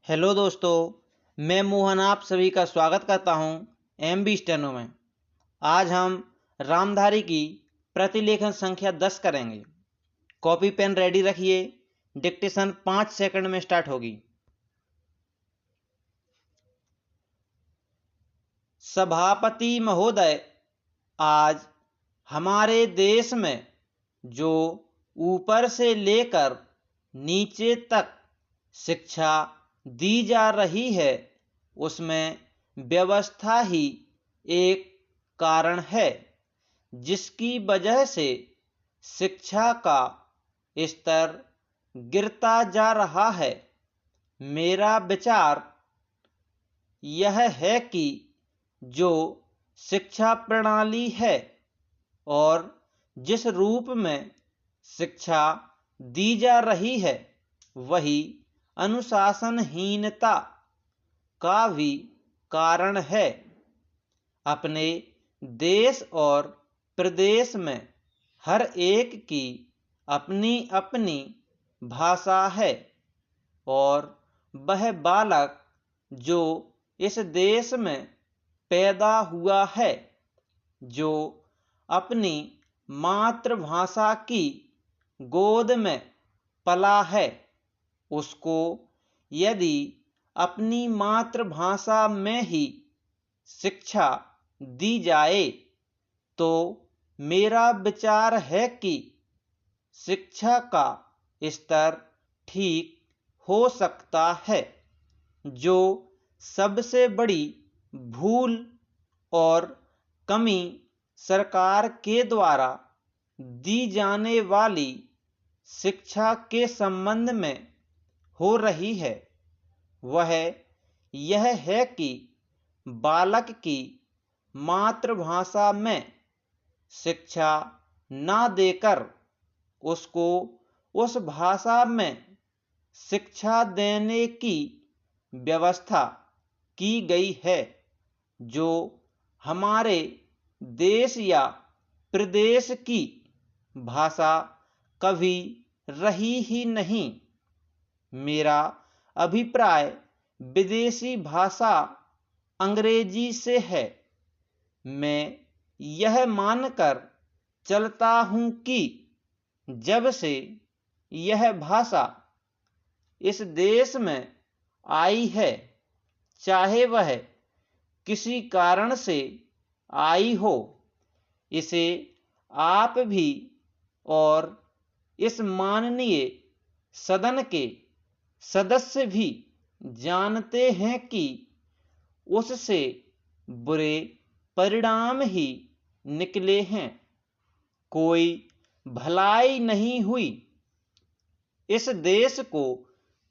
Hello दोस्तों, मैं मोहन आप सभी का स्वागत करता हूं एमबी स्टेनो में। आज हम रामधारी की प्रतिलेखन संख्या 10 करेंगे। कॉपी पेन रेडी रखिए, डिक्टेशन 5 सेकंड में स्टार्ट होगी। सभापति महोदय, आज हमारे देश में जो ऊपर से लेकर नीचे तक शिक्षा दी जा रही है, उसमें व्यवस्था ही एक कारण है, जिसकी वजह से शिक्षा का स्तर गिरता जा रहा है। मेरा विचार यह है कि जो शिक्षा प्रणाली है और जिस रूप में शिक्षा दी जा रही है, वही अनुशासनहीनता का भी कारण है। अपने देश और प्रदेश में हर एक की अपनी अपनी भाषा है और वह बालक जो इस देश में पैदा हुआ है, जो अपनी मातृभाषा की गोद में पला है, उसको यदि अपनी मातृभाषा में ही शिक्षा दी जाए तो मेरा विचार है कि शिक्षा का स्तर ठीक हो सकता है। जो सबसे बड़ी भूल और कमी सरकार के द्वारा दी जाने वाली शिक्षा के संबंध में हो रही है, वह यह है कि बालक की मातृभाषा में शिक्षा ना देकर उसको उस भाषा में शिक्षा देने की व्यवस्था की गई है, जो हमारे देश या प्रदेश की भाषा कभी रही ही नहीं। मेरा अभिप्राय विदेशी भाषा अंग्रेजी से है। मैं यह मानकर चलता हूँ कि जब से यह भाषा इस देश में आई है, चाहे वह किसी कारण से आई हो, इसे आप भी और इस माननीय सदन के सदस्य भी जानते हैं कि उससे बुरे परिणाम ही निकले हैं। कोई भलाई नहीं हुई। इस देश को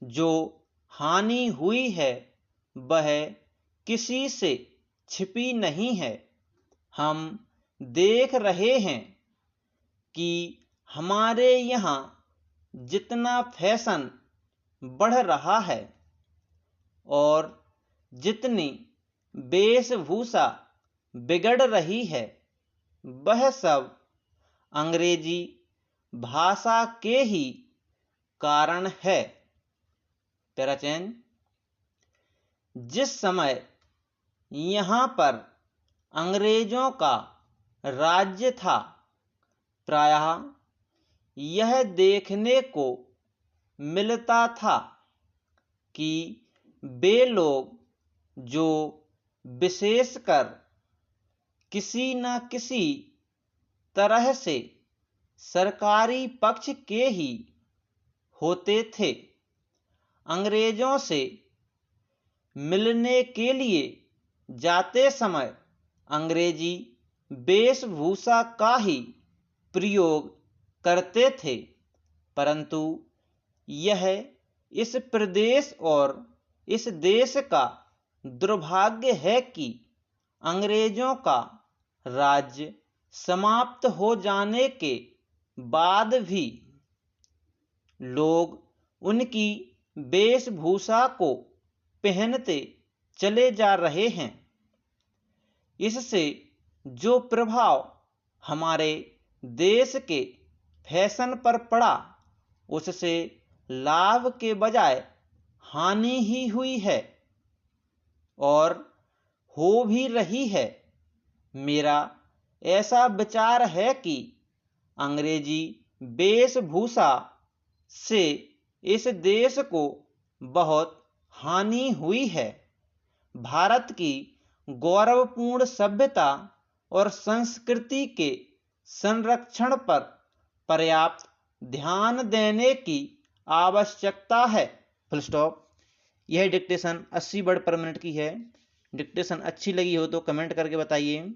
जो हानि हुई है, वह किसी से छिपी नहीं है। हम देख रहे हैं कि हमारे यहाँ जितना फैशन बढ़ रहा है और जितनी वेशभूषा बिगड़ रही है, वह सब अंग्रेजी भाषा के ही कारण है। तेराचैन, जिस समय यहाँ पर अंग्रेजों का राज्य था, प्रायः यह देखने को मिलता था कि वे लोग जो विशेषकर किसी न किसी तरह से सरकारी पक्ष के ही होते थे, अंग्रेजों से मिलने के लिए जाते समय अंग्रेजी वेशभूषा का ही प्रयोग करते थे। परंतु यह इस प्रदेश और इस देश का दुर्भाग्य है कि अंग्रेजों का राज्य समाप्त हो जाने के बाद भी लोग उनकी वेशभूषा को पहनते चले जा रहे हैं। इससे जो प्रभाव हमारे देश के फैशन पर पड़ा, उससे लाभ के बजाय हानि ही हुई है और हो भी रही है। मेरा ऐसा विचार है कि अंग्रेजी वेशभूषा से इस देश को बहुत हानि हुई है। भारत की गौरवपूर्ण सभ्यता और संस्कृति के संरक्षण पर पर्याप्त ध्यान देने की आवश्यकता है। Full stop. यह डिक्टेशन 80 वर्ड पर मिनट की है। डिक्टेशन अच्छी लगी हो तो कमेंट करके बताइए।